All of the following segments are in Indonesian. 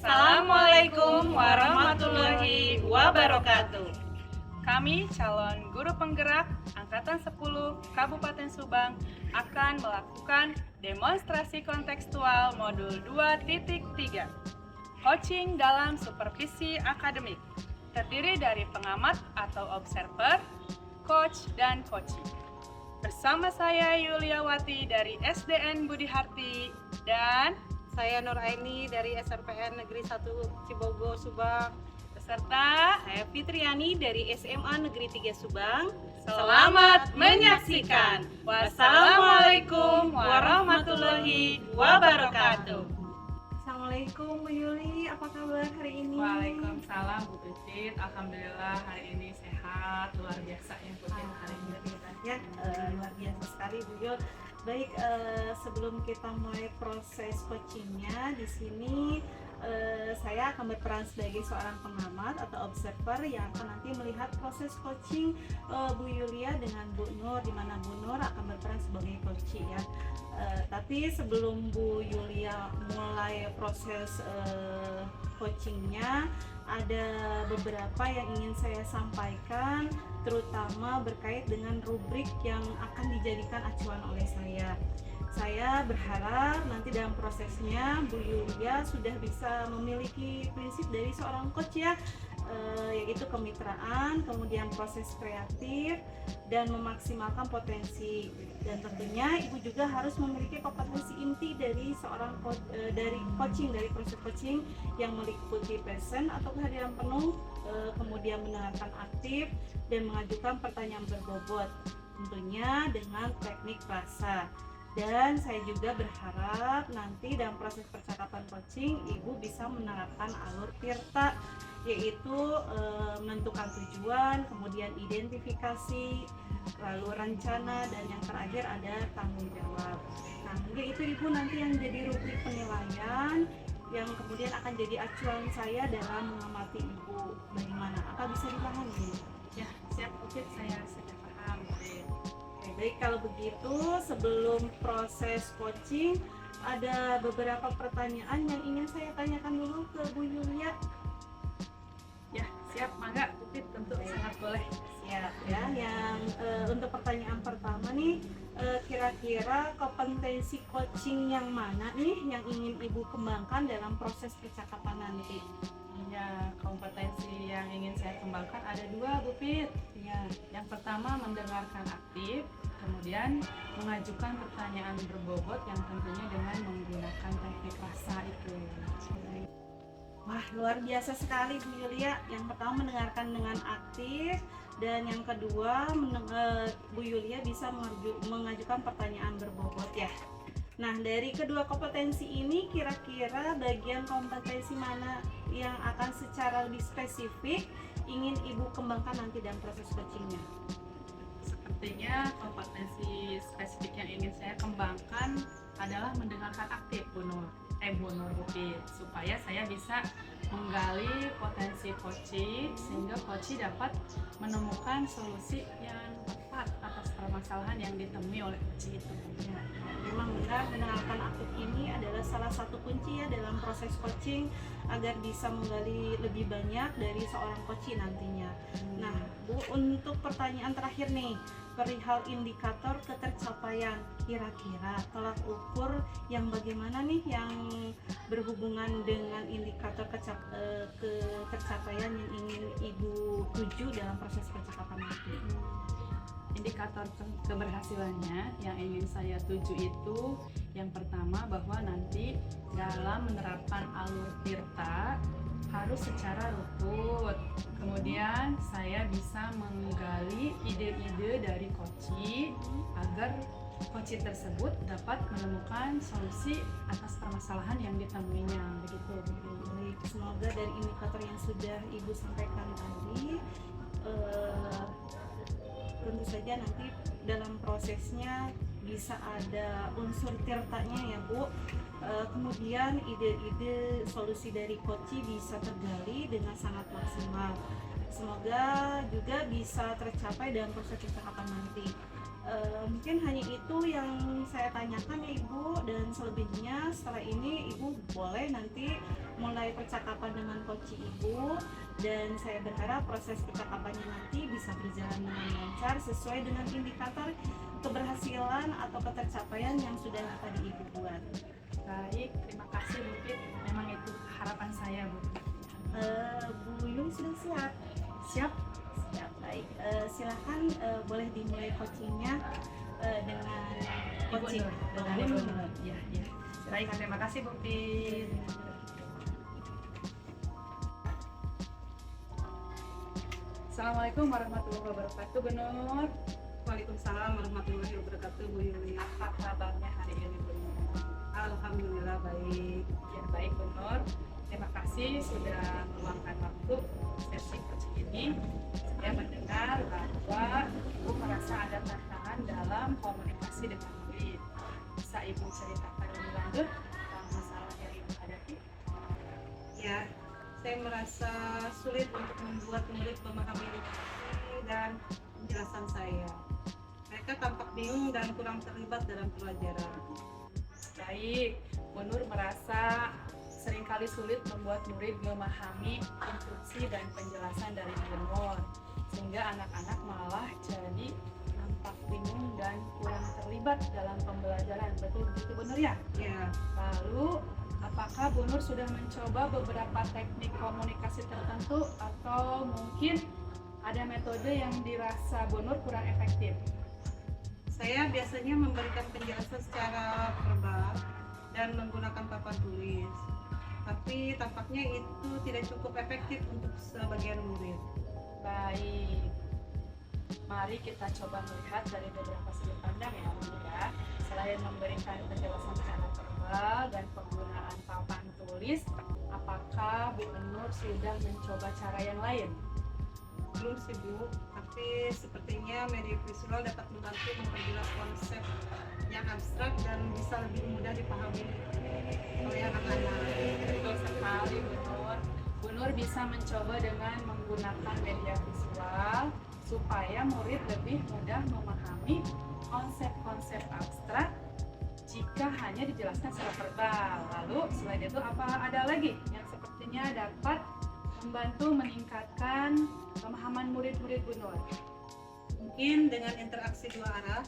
Assalamualaikum warahmatullahi wabarakatuh. Kami calon guru penggerak Angkatan 10 Kabupaten Subang akan melakukan demonstrasi kontekstual modul 2.3 Coaching dalam supervisi akademik, terdiri dari pengamat atau observer, coach, dan coaching. Bersama saya Yuliawati dari SDN Budi Harti dan saya Nur Aini dari SMPN Negeri 1 Cibogo, Subang. Beserta Saya Fitriani dari SMA Negeri 3 Subang. selamat menyaksikan. Wassalamualaikum warahmatullahi wabarakatuh. Assalamualaikum Bu Yuli, apa kabar hari ini? Waalaikumsalam Bu Pipit. Alhamdulillah hari ini sehat, luar biasa ya Bu Pipit hari ini. Ya, luar biasa sekali Bu Yul. Baik, sebelum kita mulai proses coachingnya, di sini saya akan berperan sebagai seorang pengamat atau observer yang akan nanti melihat proses coaching Bu Yulia dengan Bu Nur, di mana Bu Nur akan berperan sebagai coach ya. Tapi sebelum Bu Yulia mulai proses coachingnya, ada beberapa yang ingin saya sampaikan, terutama berkait dengan rubrik yang akan dijadikan acuan oleh saya. Saya berharap nanti dalam prosesnya Bu Yulia sudah bisa memiliki prinsip dari seorang coach ya, yaitu kemitraan, kemudian proses kreatif, dan memaksimalkan potensi. Dan tentunya Ibu juga harus memiliki kompetensi inti dari seorang dari proses coaching yang meliputi present atau kehadiran penuh, kemudian mendengarkan aktif dan mengajukan pertanyaan berbobot, tentunya dengan teknik rasa. Dan saya juga berharap nanti dalam proses percakapan coaching Ibu bisa menerapkan alur Tirta, yaitu menentukan tujuan, kemudian identifikasi, lalu rencana, dan yang terakhir ada tanggung jawab. Nah, mungkin itu Ibu nanti yang jadi rubrik penilaian yang kemudian akan jadi acuan saya dalam mengamati Ibu. Bagaimana? Apa bisa dipahami? Ya, siap Bu Pipit, saya sudah paham. Baik, kalau begitu sebelum proses coaching ada beberapa pertanyaan yang ingin saya tanyakan dulu ke Bu Yulia. Ya, siap, mangga Bu Pipit, tentu sangat boleh. Siap ya. Yang untuk pertanyaan pertama nih, kira-kira kompetensi coaching yang mana nih yang ingin Ibu kembangkan dalam proses percakapan nanti? Ya, kompetensi yang ingin saya kembangkan ada dua Bu Pipit. Ya. Yang pertama mendengarkan aktif, kemudian mengajukan pertanyaan berbobot yang tentunya dengan menggunakan teknik rasa itu. Wah, luar biasa sekali Bu Yulia. Yang pertama mendengarkan dengan aktif, dan yang kedua Bu Yulia bisa mengajukan pertanyaan berbobot ya. Nah, dari kedua kompetensi ini kira-kira bagian kompetensi mana yang akan secara lebih spesifik ingin Ibu kembangkan nanti dalam proses coachingnya? Sepertinya kompetensi spesifik yang ingin saya kembangkan adalah mendengarkan aktif Bu Nur Bukit, supaya saya bisa menggali potensi coaching sehingga coaching dapat menemukan solusi yang tepat atas permasalahan yang ditemui oleh coaching itu. Ya, memang benar, mendengarkan aktif ini adalah salah satu kunci ya dalam proses coaching agar bisa menggali lebih banyak dari seorang coaching nantinya. Nah Bu, untuk pertanyaan terakhir nih, perihal indikator ketercapaian, kira-kira tolak ukur yang bagaimana nih yang berhubungan dengan indikator ketercapaian yang ingin Ibu tuju dalam proses percakapan nanti? Indikator keberhasilannya yang ingin saya tuju itu yang pertama bahwa nanti dalam menerapkan alur Tirta harus secara rutut. Kemudian saya bisa menggali ide-ide dari coaching agar coaching tersebut dapat menemukan solusi atas permasalahan yang ditemuinya. Begitu. Baik, semoga dari indikator yang sudah Ibu sampaikan tadi tentu saja nanti dalam prosesnya bisa ada unsur tirtanya ya Bu. Kemudian ide-ide solusi dari coaching bisa tergali dengan sangat maksimal. Semoga juga bisa tercapai dalam proses percakapan nanti. Mungkin hanya itu yang saya tanyakan ya Ibu, dan selebihnya setelah ini Ibu boleh nanti mulai memulai percakapan dengan coach Ibu, dan saya berharap proses percakapannya nanti bisa berjalan dengan lancar sesuai dengan indikator keberhasilan atau ketercapaian yang sudah tadi Ibu buat. Baik, terima kasih mungkin memang itu harapan saya Bu. Bu Yung sudah siap? Siap? Siap, baik. Silakan boleh dimulai coachingnya dengan coaching dengan Ibu Nur. Ya, ya. Baik, terima kasih Bu Pin. Assalamualaikum warahmatullahi wabarakatuh Bu Nur. Waalaikumsalam warahmatullahi wabarakatuh, Bu Yuli. Apa kabarnya hari ini Bu Nur? Alhamdulillah baik. Ya baik Bu Nur, terima kasih sudah meluangkan waktu sesi coaching ini. Saya mendengar bahwa Ibu merasa ada tantangan dalam komunikasi dengan murid. Bisa Ibu ceritakan lebih lanjut tentang masalah yang Ibu hadapi? Ya, saya merasa sulit untuk membuat murid memahami dan penjelasan saya. Mereka tampak bingung dan kurang terlibat dalam pelajaran. Baik, Bu Nur merasa seringkali sulit membuat murid memahami instruksi dan penjelasan dari Bu Nur, sehingga anak-anak malah jadi nampak bingung dan kurang terlibat dalam pembelajaran. Betul begitu Bu Nur ya? Ya, Lalu, apakah Bu Nur sudah mencoba beberapa teknik komunikasi tertentu atau mungkin ada metode yang dirasa Bu Nur kurang efektif? saya biasanya memberikan penjelasan secara verbal dan menggunakan papan tulis. Tapi tampaknya itu tidak cukup efektif untuk sebagian murid. Baik, mari kita coba melihat dari beberapa sudut pandang ya Bu Nur ya. Selain memberikan penjelasan secara verbal dan penggunaan papan tulis, apakah Bu Nur sudah mencoba cara yang lain? Belum sih Bu, tapi sepertinya media visual dapat membantu memperjelas konsep yang abstrak dan bisa lebih mudah dipahami oleh anak-anak. Betul sekali Bu Nur. Bu Nur bisa mencoba dengan menggunakan media visual supaya murid lebih mudah memahami konsep-konsep abstrak jika hanya dijelaskan secara verbal. Lalu selain itu apa ada lagi yang sepertinya dapat membantu meningkatkan pemahaman murid-murid Bu Nur? Mungkin dengan interaksi dua arah,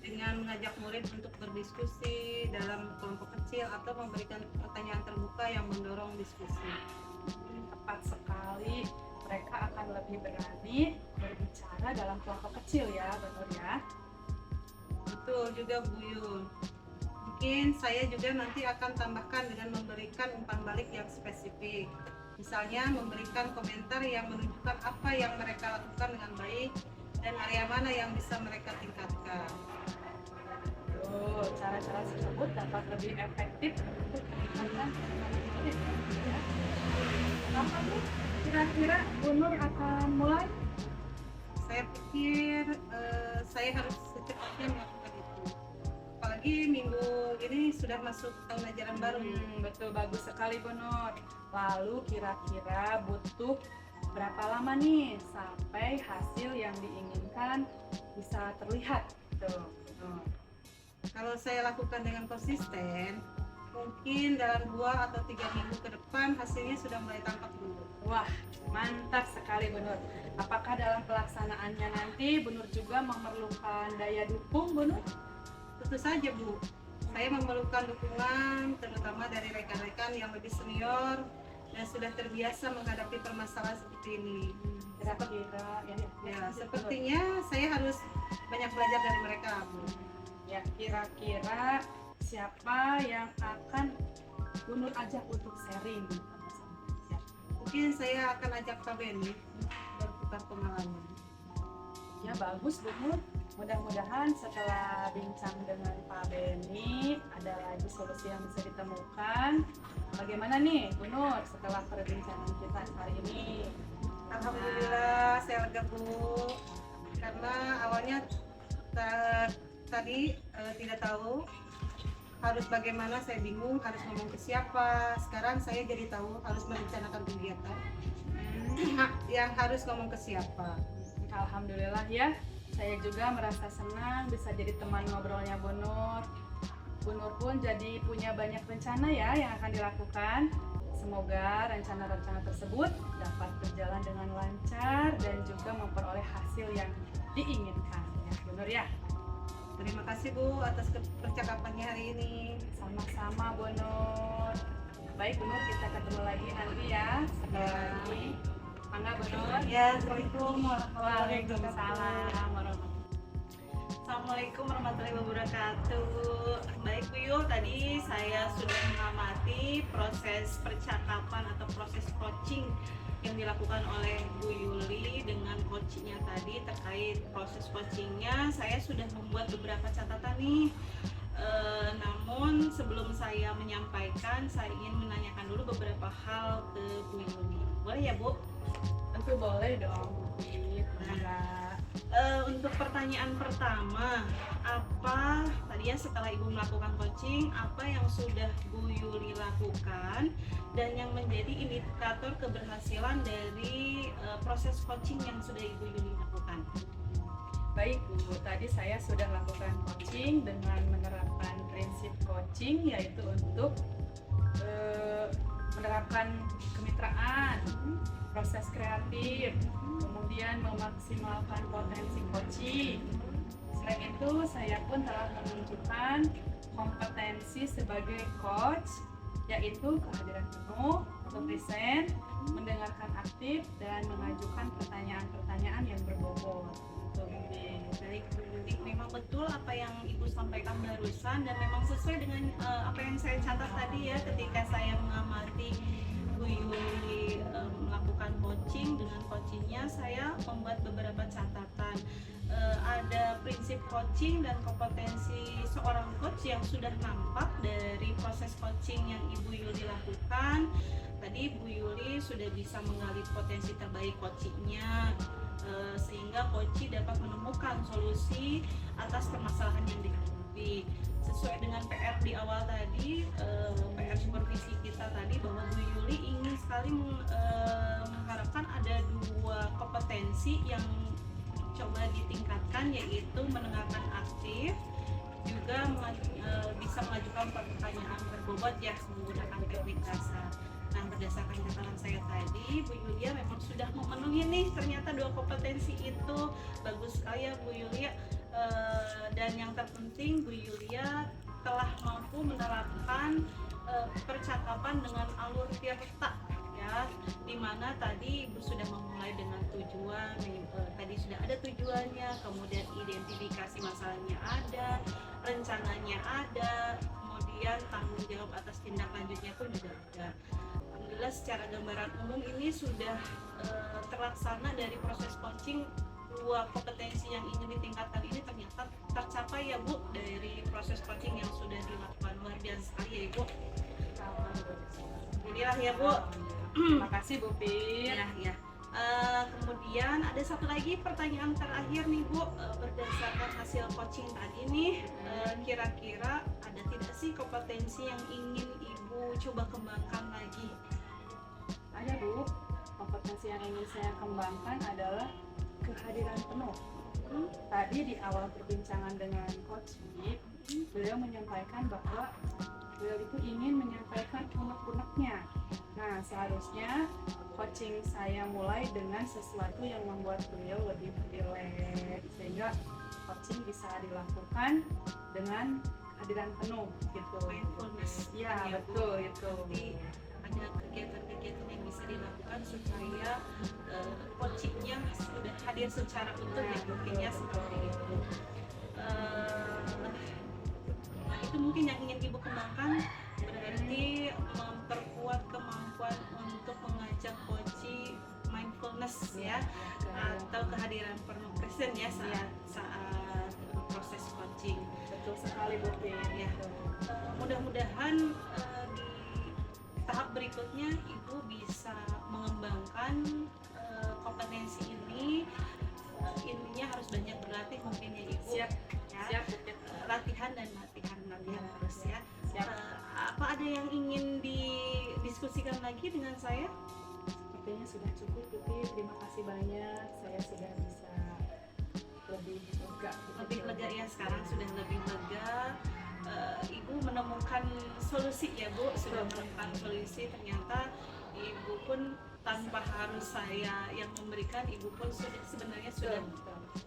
dengan mengajak murid untuk berdiskusi dalam kelompok kecil atau memberikan pertanyaan terbuka yang mendorong diskusi. Tepat sekali, mereka akan lebih berani berbicara dalam kelompok kecil ya Bu Nur ya. Betul juga Bu Yul. Mungkin saya juga nanti akan tambahkan dengan memberikan umpan balik yang spesifik. Misalnya memberikan komentar yang menunjukkan apa yang mereka lakukan dengan baik dan area mana yang bisa mereka tingkatkan. Cara-cara tersebut dapat lebih efektif untuk meningkatkan pemahaman murid ya. Kapan nih kira-kira Bu Nur akan mulai? Saya pikir saya harus secepatnya melakukan itu. Apalagi minggu ini sudah masuk tahun ajaran baru. Betul, bagus sekali Bu Nur. Lalu kira-kira butuh berapa lama nih sampai hasil yang diinginkan bisa terlihat? Tuh. Kalau saya lakukan dengan konsisten, mungkin dalam 2 atau 3 minggu ke depan hasilnya sudah mulai tampak dulu. Wah, mantap sekali Bu Nur. Apakah dalam pelaksanaannya nanti Bu Nur juga memerlukan daya dukung Bu Nur? Tentu saja Bu, saya memerlukan dukungan terutama dari rekan-rekan yang lebih senior dan sudah terbiasa menghadapi permasalahan seperti ini. Kira-kira Ya, sepertinya saya harus banyak belajar dari mereka Bu. ya kira-kira siapa yang akan Bu Nur ajak untuk sharing? Mungkin saya akan ajak Pak Beni bertukar pengalaman. Ya bagus Bu Nur. Mudah-mudahan setelah bincang dengan Pak Beni ada lagi solusi yang bisa ditemukan. Bagaimana nih Bu Nur setelah perbincangan kita hari ini? Alhamdulillah saya lega Bu, karena awalnya tadi tidak tahu harus bagaimana, saya bingung harus ngomong ke siapa. Sekarang saya jadi tahu harus merencanakan kegiatan yang harus ngomong ke siapa. Alhamdulillah ya, saya juga merasa senang bisa jadi teman ngobrolnya Bu Nur. Bu Nur pun jadi punya banyak rencana ya yang akan dilakukan. Semoga rencana-rencana tersebut dapat berjalan dengan lancar dan juga memperoleh hasil yang diinginkan. Ya, Bu Nur ya. Terima kasih Bu atas percakapannya hari ini. Sama-sama Bu Nur. Baik Bu Nur, kita ketemu lagi nanti ya. Setelah ini. Mangga Bu Nur. Ya, Assalamualaikum Waalaikumsalam warahmatullahi. Assalamualaikum warahmatullahi wabarakatuh. Baik Bu Yul, tadi saya sudah mengamati proses percakapan atau proses coaching yang dilakukan oleh Bu Yuli dengan coachingnya tadi. Terkait proses coachingnya, saya sudah membuat beberapa catatan nih. Namun sebelum saya menyampaikan, saya ingin menanyakan dulu beberapa hal ke Bu Yuli. Boleh ya Bu? Tentu boleh dong. Mangga. Untuk pertanyaan pertama, apa tadi ya setelah Ibu melakukan coaching, apa yang sudah Bu Yuli lakukan dan yang menjadi indikator keberhasilan dari proses coaching yang sudah Ibu Yuli lakukan? Baik Bu, tadi saya sudah lakukan coaching dengan menerapkan prinsip coaching, yaitu untuk menerapkan kemitraan, proses kreatif, kemudian memaksimalkan potensi coaching. Selain itu, saya pun telah menunjukkan kompetensi sebagai coach, yaitu kehadiran penuh untuk present, mendengarkan aktif, dan mengajukan pertanyaan-pertanyaan yang berbobot. Baik Bu Yuli, memang betul apa yang Ibu sampaikan barusan dan memang sesuai dengan apa yang saya catat tadi ya ketika saya mengamati Bu Yuli melakukan coaching. Dengan coachingnya saya membuat beberapa catatan. Ada prinsip coaching dan kompetensi seorang coach yang sudah nampak dari proses coaching yang Ibu Yuli lakukan. Tadi Bu Yuli sudah bisa menggali potensi terbaik coachingnya, sehingga coach dapat menemukan solusi atas permasalahan yang dihadapi. Sesuai dengan PR di awal tadi, PR supervisi kita tadi, bahwa Bu Yuli ingin sekali mengharapkan ada dua kompetensi yang coba ditingkatkan, yaitu mendengarkan aktif, juga bisa mengajukan pertanyaan berbobot ya menggunakan teknik dasar. Nah, berdasarkan catatan saya tadi, Bu Yulia memang sudah memenuhi nih ternyata dua kompetensi itu. Bagus sekali ya Bu Yulia. Dan yang terpenting, Bu Yulia telah mampu menerapkan percakapan dengan alur tirta ya, dimana tadi Ibu sudah memulai dengan tujuan. Tadi sudah ada tujuannya, kemudian identifikasi masalahnya ada, rencananya ada, kemudian tanggung jawab atas tindak lanjutnya pun juga ada. Alhamdulillah secara gambaran umum ini sudah terlaksana dari proses coaching. Dua kompetensi yang ingin ditingkatkan ini ternyata tercapai ya Bu dari proses coaching yang sudah dilakukan. Luar biasa sekali ya Ibu. Inilah ya Bu. Terima kasih Bu Pin. Ya. Kemudian ada satu lagi pertanyaan terakhir nih Bu, berdasarkan hasil coaching tadi nih, kira-kira ada tidak sih kompetensi yang ingin Ibu coba kembangkan lagi? Ada Bu, kompetensi yang ingin saya kembangkan adalah kehadiran penuh. Tadi di awal perbincangan dengan Coach Yip, beliau menyampaikan bahwa beliau itu ingin menyampaikan unek-uneknya. Nah, seharusnya coaching saya mulai dengan sesuatu yang membuat beliau lebih rileks, sehingga coaching bisa dilakukan dengan kehadiran penuh gitu. Mindfulness. Ya, betul itu. Jadi ada kegiatan-kegiatan yang bisa dilakukan supaya coachingnya sudah hadir secara utuh ya, mungkin ya seperti itu. Nah, itu mungkin yang ingin Ibu kembangkan, berarti memperkuat kemampuan untuk mengajak coaching mindfulness ya, atau kehadiran penuh present ya saat proses coaching. Betul sekali Bu Pin. Ya. Mudah-mudahan di tahap berikutnya Ibu bisa mengembangkan kompetensi ini. Intinya harus banyak berlatih mungkin ya Ibu. Siap. Ya. Siap Bu Pin. Latihan terus ya. Siap. Apa ada yang ingin didiskusikan lagi dengan saya? Sepertinya sudah cukup Bu Pin. Terima kasih banyak. Saya sudah bisa lebih lega. Lebih lega ya, sekarang sudah lebih lega. Ibu menemukan solusi ya Bu, sudah menemukan solusi. Ternyata tanpa harus saya yang memberikan, ibu pun sebenarnya sudah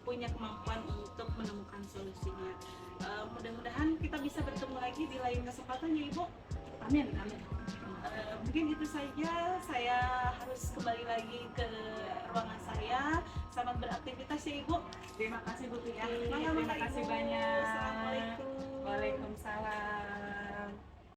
punya kemampuan untuk menemukan solusinya. Mudah-mudahan kita bisa bertemu lagi di lain kesempatan ya ibu. Amin, amin. Mungkin itu saja, saya harus kembali lagi ke ruangan saya. Selamat beraktivitas ya ibu. Terima kasih Bu Tuti. Terima Terima kasih Ibu. banyak. Assalamualaikum. Waalaikumsalam.